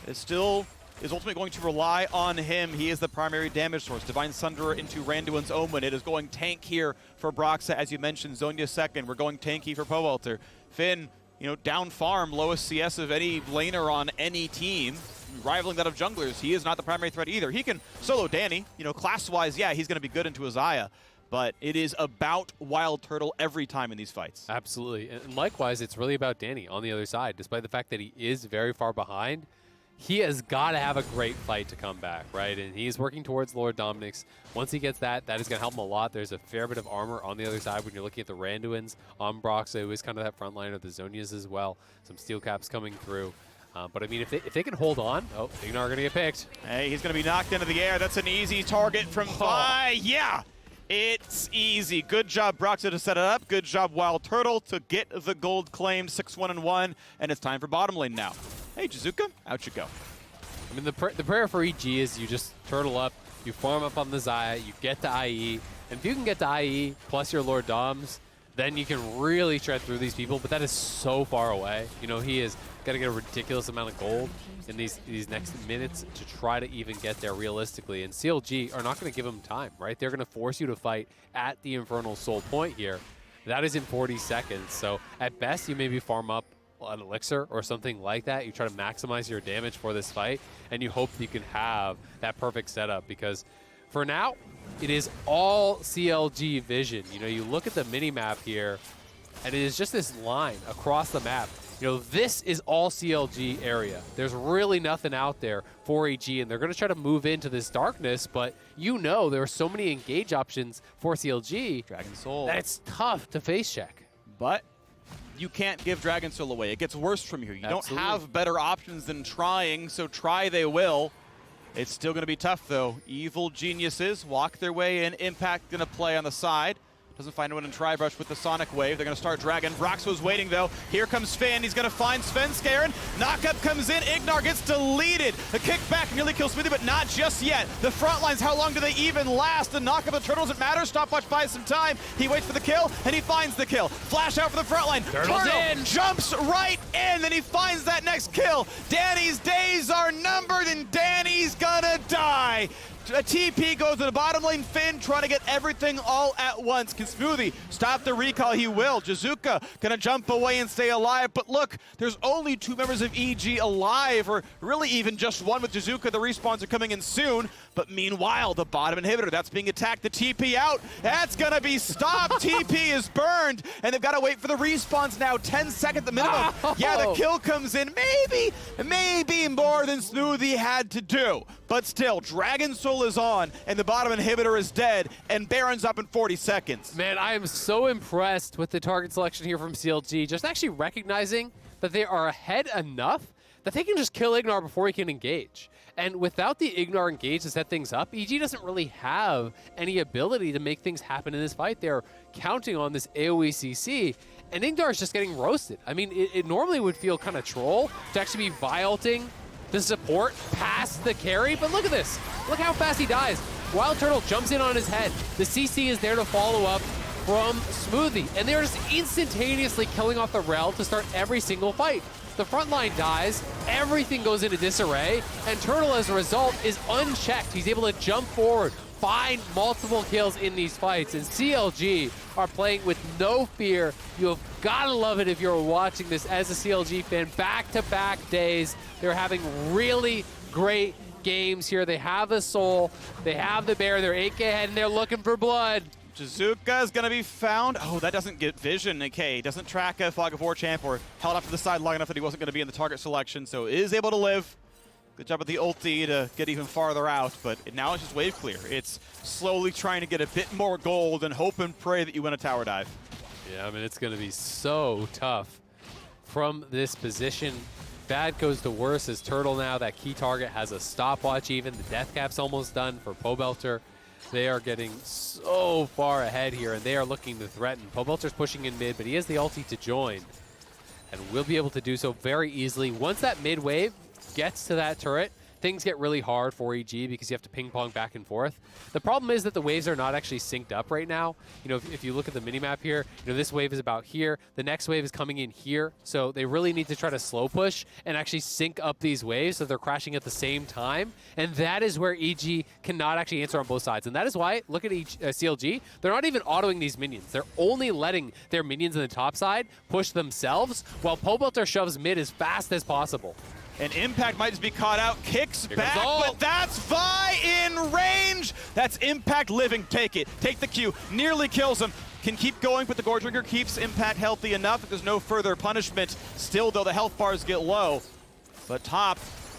It still is ultimately going to rely on him. He is the primary damage source. Divine Sunderer into Randuin's Omen. It is going tank here for Broxa, as you mentioned. Zhonya second. We're going tanky for Pobelter. Finn, you know, down farm, lowest CS of any laner on any team, rivaling that of junglers. He is not the primary threat either. He can solo Danny. You know, class-wise, yeah, he's going to be good into Azaya. But it is about Wild Turtle every time in these fights. Absolutely. And likewise, it's really about Danny on the other side. Despite the fact that he is very far behind, he has got to have a great fight to come back, right? And he's working towards Lord Dominic's. Once he gets that, that is going to help him a lot. There's a fair bit of armor on the other side when you're looking at the Randuins on Brox, who is kind of that front line of the Zonias as well. Some steel caps coming through. But I mean, if they can hold on, oh, Ignar are going to get picked. Hey, he's going to be knocked into the air. That's an easy target from Vi. Yeah, it's easy. Good job, Broxo, to set it up. Good job, Wild Turtle, to get the gold claim 6-1-1. And it's time for bottom lane now. Hey, Jizuka, out you go. I mean, the prayer for EG is you just turtle up, you farm up on the Xayah, you get to IE. And if you can get to IE plus your Lord Doms, then you can really shred through these people. But that is so far away. You know, he is got to get a ridiculous amount of gold in these next minutes to try to even get there realistically. And CLG are not going to give him time, right? They're going to force you to fight at the Infernal Soul point here. That is in 40 seconds. So at best, you maybe farm up an elixir or something like that. You try to maximize your damage for this fight, and you hope you can have that perfect setup, because for now, it is all CLG vision. You know, you look at the mini-map here, and it is just this line across the map. You know, this is all CLG area. There's really nothing out there for EG, and they're going to try to move into this darkness, but you know there are so many engage options for CLG Dragon Soul. that it's tough to face check. But you can't give Dragon Soul away. It gets worse from here. You Absolutely. don't have better options than trying, so try they will. It's still going to be tough, though. Evil geniuses walk their way in. Impact going to play on the side. Doesn't find anyone in Tribrush with the Sonic Wave. They're going to start Dragon. Broxo's waiting, though. Here comes Sven. He's going to find Svenskeren. Knockup comes in. Ignar gets deleted. A kickback nearly kills Smithy, but not just yet. The front lines, how long do they even last? The knockup of the Turtle doesn't matter. Stopwatch buys some time. He waits for the kill, and he finds the kill. Flash out for the front line. Turtle's in. Jumps right in, then he finds that next kill. Danny's days are numbered, and Danny's gonna die. A TP goes to the bottom lane. Finn trying to get everything all at once. Can Smoothie stop the recall? He will. Jizuka gonna jump away and stay alive. But look, there's only 2 members of EG alive, or really even just one with Jizuka. The respawns are coming in soon. But meanwhile, the bottom inhibitor, that's being attacked. The TP out. That's gonna be stopped. TP is burned, and they've got to wait for the respawns now. 10 seconds the minimum. Oh. Yeah, the kill comes in. Maybe more than Smoothie had to do. But still, Dragon Soul is on, and the bottom inhibitor is dead, and Baron's up in 40 seconds. Man, I am so impressed with the target selection here from CLG. Just actually recognizing that they are ahead enough that they can just kill Ignar before he can engage. And without the Ignar engage to set things up, EG doesn't really have any ability to make things happen in this fight. They're counting on this AoE CC, and Ignar is just getting roasted. I mean, it normally would feel kind of troll to actually be vi-ulting the support past the carry, but look at this. Look how fast he dies. Wild Turtle jumps in on his head. The CC is there to follow up from Smoothie, and they're just instantaneously killing off the Rel to start every single fight. The front line dies, everything goes into disarray, and Turtle, as a result, is unchecked. He's able to jump forward, find multiple kills in these fights, and CLG are playing with no fear. You have got to love it if you're watching this as a CLG fan. Back-to-back days, they're having really great games here. They have the Soul, they have the Bear, they're 8K ahead, and they're looking for blood. Jizuka is going to be found. Oh, that doesn't get vision. Okay, doesn't track a Fog of War champ, or held off to the side long enough that he wasn't going to be in the target selection, so is able to live. Good job with the ulti to get even farther out, but now it's just wave clear. It's slowly trying to get a bit more gold and hope and pray that you win a tower dive. Yeah, I mean, it's going to be so tough from this position. Bad goes to worse as Turtle now. That key target has a stopwatch even. The death cap's almost done for Pobelter. They are getting so far ahead here, and they are looking to threaten. Pobelter's pushing in mid, but he has the ulti to join, and will be able to do so very easily. Once that mid wave gets to that turret, things get really hard for EG because you have to ping pong back and forth. The problem is that the waves are not actually synced up right now. You know, if you look at the minimap here, you know, this wave is about here. The next wave is coming in here. So they really need to try to slow push and actually sync up these waves so they're crashing at the same time. And that is where EG cannot actually answer on both sides. And that is why, look at CLG, they're not even autoing these minions. They're only letting their minions in the top side push themselves while Pobelter shoves mid as fast as possible. And Impact might just be caught out, kicks Here back, but that's Vi in range. That's Impact living, take it, take the Q, nearly kills him. Can keep going, but the Gore Drinker keeps Impact healthy enough if there's no further punishment. Still, though, the health bars get low. But top,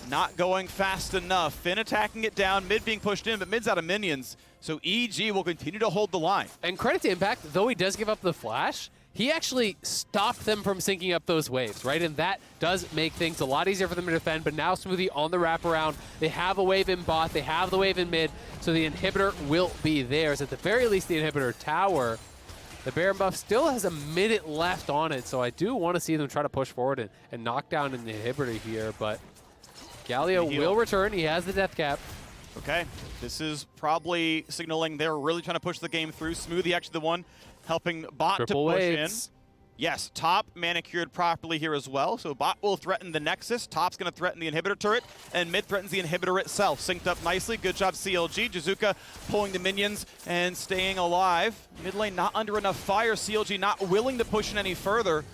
not going fast enough. Finn attacking it down, mid being pushed in, but mid's out of minions. So EG will continue to hold the line. And credit to Impact, though he does give up the flash, he actually stopped them from syncing up those waves, right? And that does make things a lot easier for them to defend, but now Smoothie on the wraparound. They have a wave in bot, they have the wave in mid, so the inhibitor will be theirs. At the very least, the inhibitor tower. The Baron buff still has a minute left on it, so I do want to see them try to push forward and knock down an inhibitor here, but Galio will return. He has the death cap. Okay, this is probably signaling they're really trying to push the game through. Smoothie actually the one helping bot Triple to push waves. in. Yes, top manicured properly here as well. So bot will threaten the Nexus. Top's going to threaten the inhibitor turret. And mid threatens the inhibitor itself. Synced up nicely. Good job, CLG. Jizuka pulling the minions and staying alive. Mid lane not under enough fire. CLG not willing to push in any further.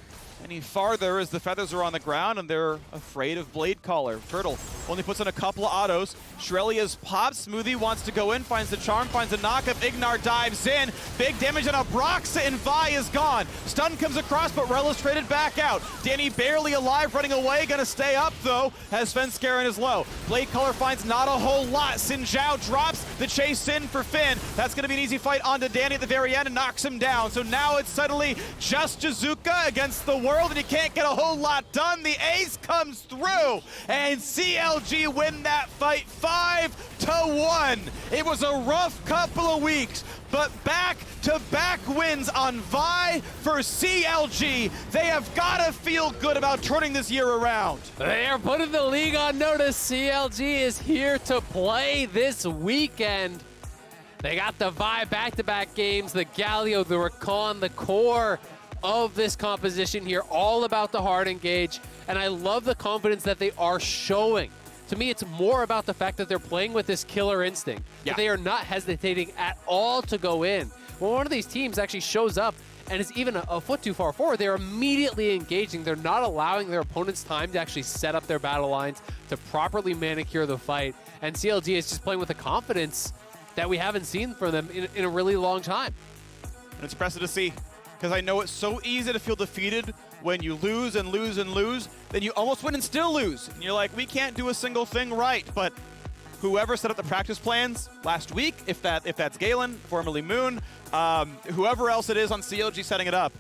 Any farther as the feathers are on the ground and they're afraid of Blade Caller. Turtle only puts in a couple of autos. Shrelia's pop. Smoothie wants to go in, finds the charm, finds a knockup. Ignar dives in. Big damage on a Broxa and Vi is gone. Stun comes across, but Relish traded back out. Danny barely alive, running away. Gonna stay up though, as Svenskeren is low. Blade Caller finds not a whole lot. Sin Zhao drops the chase in for Finn. That's gonna be an easy fight onto Danny at the very end and knocks him down. So now it's suddenly just Jizuka against the world, and you can't get a whole lot done. The ace comes through, and CLG win that fight 5-1. It was a rough couple of weeks, but back-to-back wins on Vi for CLG. They have got to feel good about turning this year around. They are putting the league on notice. CLG is here to play this weekend. They got the Vi back-to-back games, the Galio, the Rakan, the core of this composition here, all about the hard engage, and I love the confidence that they are showing. To me, it's more about the fact that they're playing with this killer instinct, that they are not hesitating at all to go in. When one of these teams actually shows up and is even a foot too far forward, they're immediately engaging. They're not allowing their opponents time to actually set up their battle lines, to properly manicure the fight, and CLG is just playing with a confidence that we haven't seen from them in a really long time. And it's impressive to see, because I know it's so easy to feel defeated when you lose and lose and lose, then you almost win and still lose. And you're like, we can't do a single thing right. But whoever set up the practice plans last week, if that's Galen, formerly Moon, whoever else it is on CLG setting it up,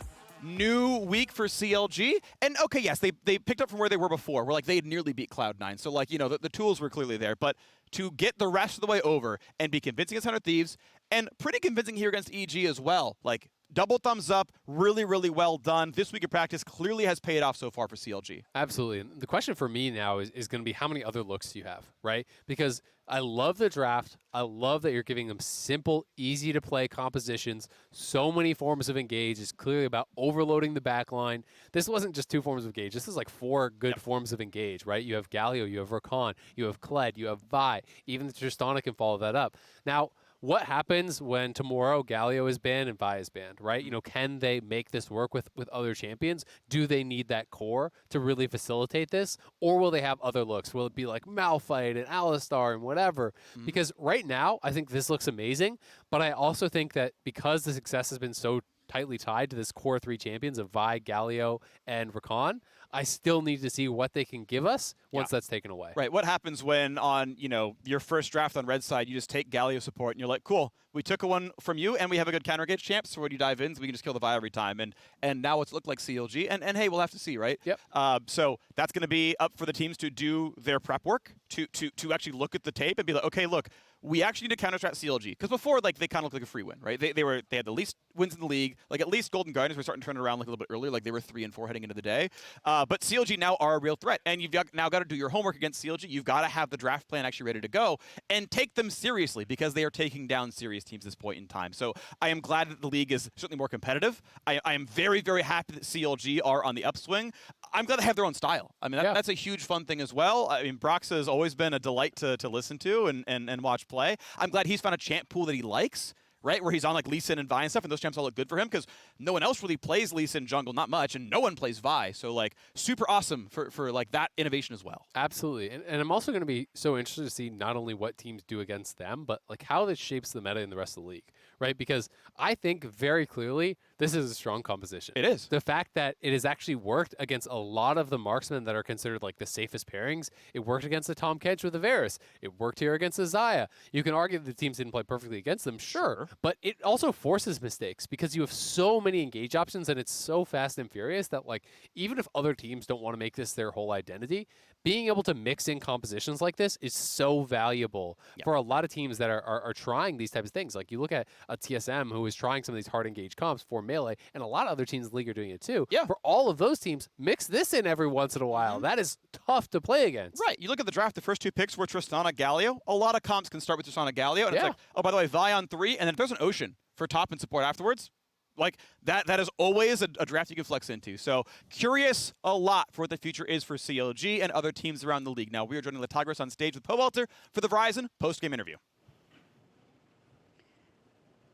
new week for CLG. And okay, yes, they picked up from where they were before. Where like they had nearly beat Cloud9. So like, you know, the tools were clearly there. But to get the rest of the way over and be convincing against 100 Thieves, and pretty convincing here against EG as well. Like, double thumbs up, really, really well done. This week of practice clearly has paid off so far for CLG. Absolutely. And the question for me now is going to be how many other looks do you have, right? Because I love the draft. I love that you're giving them simple, easy to play compositions. So many forms of engage. It's clearly about overloading the back line. This wasn't just 2 forms of engage. This is like 4 good forms of engage, right? You have Galio, you have Rakan, you have Kled, you have Vi. Even the Tristana can follow that up. Now, what happens when tomorrow Galio is banned and Vi is banned, right? You know, can they make this work with other champions? Do they need that core to really facilitate this? Or will they have other looks? Will it be like Malphite and Alistar and whatever? Because right now, I think this looks amazing, but I also think that because the success has been so tightly tied to this core 3 champions of Vi, Galio, and Rakan, I still need to see what they can give us once that's taken away. Right. What happens when on, you know, your first draft on red side, you just take Galio support and you're like, cool, we took one from you and we have a good counter engage champ, so when you dive in, so we can just kill the Vi every time. And now it's looked like CLG. And hey, we'll have to see, right? Yep. So that's going to be up for the teams to do their prep work, to actually look at the tape and be like, okay, look, we actually need to counter-strat CLG. Because before, like, they kind of looked like a free win, right? They had the least wins in the league. Like, at least Golden Guardians were starting to turn it around like a little bit earlier. Like, they were 3-4 heading into the day. But CLG now are a real threat. And you've now got to do your homework against CLG. You've got to have the draft plan actually ready to go and take them seriously, because they are taking down serious teams at this point in time. So I am glad that the league is certainly more competitive. I am very, very happy that CLG are on the upswing. I'm glad they have their own style. I mean, that's a huge fun thing as well. I mean, Broxa has always been a delight to listen to and watch play. I'm glad he's found a champ pool that he likes, right? Where he's on like Lee Sin and Vi and stuff, and those champs all look good for him, because no one else really plays Lee Sin jungle, not much, and no one plays Vi. So like super awesome for like that innovation as well. Absolutely. And I'm also going to be so interested to see not only what teams do against them, but like how this shapes the meta in the rest of the league, right? Because I think very clearly this is a strong composition. It is. The fact that it has actually worked against a lot of the marksmen that are considered like the safest pairings. It worked against the Tom Kedge with the Varus. It worked here against the Xayah. You can argue that the teams didn't play perfectly against them, sure, but it also forces mistakes because you have so many engage options and it's so fast and furious that like even if other teams don't want to make this their whole identity, being able to mix in compositions like this is so valuable for a lot of teams that are trying these types of things. Like you look at a TSM who is trying some of these hard engage comps for Melee, and a lot of other teams in the league are doing it too. Yeah. For all of those teams, mix this in every once in a while. That is tough to play against. Right. You look at the draft, the first 2 picks were Tristana, Galio. A lot of comps can start with Tristana, Galio, and it's like, oh, by the way, Vi on 3, and then if there's an Ocean for top and support afterwards, like that is always a draft you can flex into. So curious a lot for what the future is for CLG and other teams around the league. Now we are joining the Tigers on stage with Powelter for the Verizon post-game interview.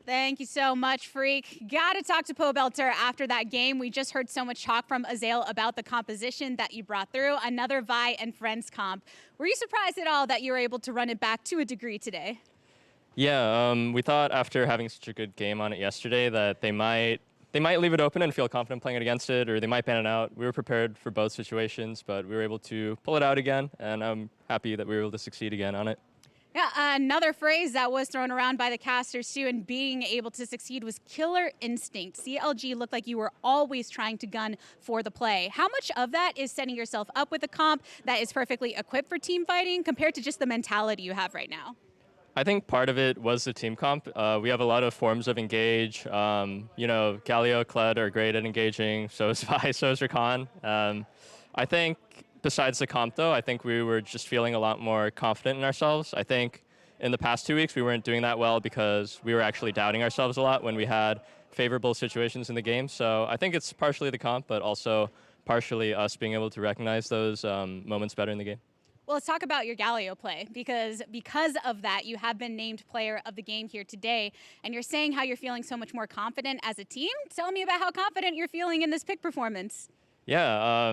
Thank you so much, Freak. Got to talk to Powelter after that game. We just heard so much talk from Azael about the composition that you brought through, another Vi and Friends comp. Were you surprised at all that you were able to run it back to a degree today? Yeah, we thought after having such a good game on it yesterday that they might leave it open and feel confident playing it against it, or they might ban it out. We were prepared for both situations, but we were able to pull it out again, and I'm happy that we were able to succeed again on it. Yeah, another phrase that was thrown around by the casters too, and being able to succeed was killer instinct. CLG looked like you were always trying to gun for the play. How much of that is setting yourself up with a comp that is perfectly equipped for team fighting compared to just the mentality you have right now? I think part of it was the team comp. We have a lot of forms of engage. You know, Galio, Kled are great at engaging. So is Vi, so is Rakan. I think besides the comp, though, I think we were just feeling a lot more confident in ourselves. I think in the past 2 weeks, we weren't doing that well because we were actually doubting ourselves a lot when we had favorable situations in the game. So I think it's partially the comp, but also partially us being able to recognize those moments better in the game. Well, let's talk about your Galio play, because of that, you have been named player of the game here today, and you're saying how you're feeling so much more confident as a team. Tell me about how confident you're feeling in this pick performance. Yeah,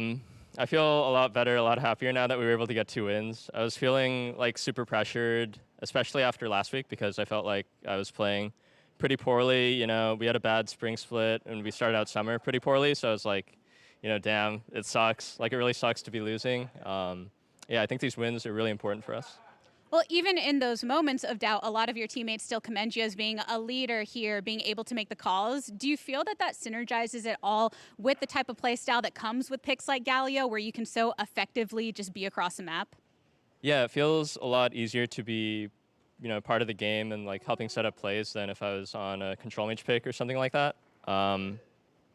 I feel a lot better, a lot happier now that we were able to get 2 wins. I was feeling like super pressured, especially after last week, because I felt like I was playing pretty poorly. You know, we had a bad spring split, and we started out summer pretty poorly, so I was like, you know, damn, it sucks. Like, it really sucks to be losing. Yeah, I think these wins are really important for us. Well, even in those moments of doubt, a lot of your teammates still commend you as being a leader here, being able to make the calls. Do you feel that that synergizes at all with the type of play style that comes with picks like Galio, where you can so effectively just be across the map? Yeah, it feels a lot easier to be, you know, part of the game and like helping set up plays than if I was on a control mage pick or something like that.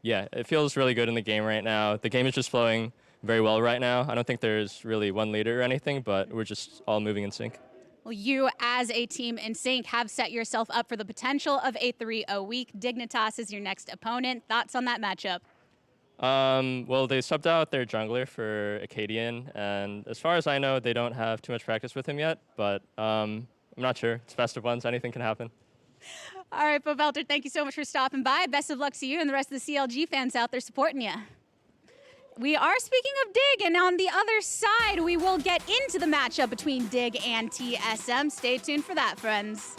Yeah, it feels really good in the game right now. The game is just flowing very well right now. I don't think there's really one leader or anything, but we're just all moving in sync. Well, you as a team in sync have set yourself up for the potential of a 3-0 week. Dignitas is your next opponent. Thoughts on that matchup? Well, they subbed out their jungler for Acadian, and as far as I know, they don't have too much practice with him yet, but I'm not sure. It's best of ones. Anything can happen. All right, Powelter, thank you so much for stopping by. Best of luck to you and the rest of the CLG fans out there supporting you. We are speaking of Dig, and on the other side, we will get into the matchup between Dig and TSM. Stay tuned for that, friends.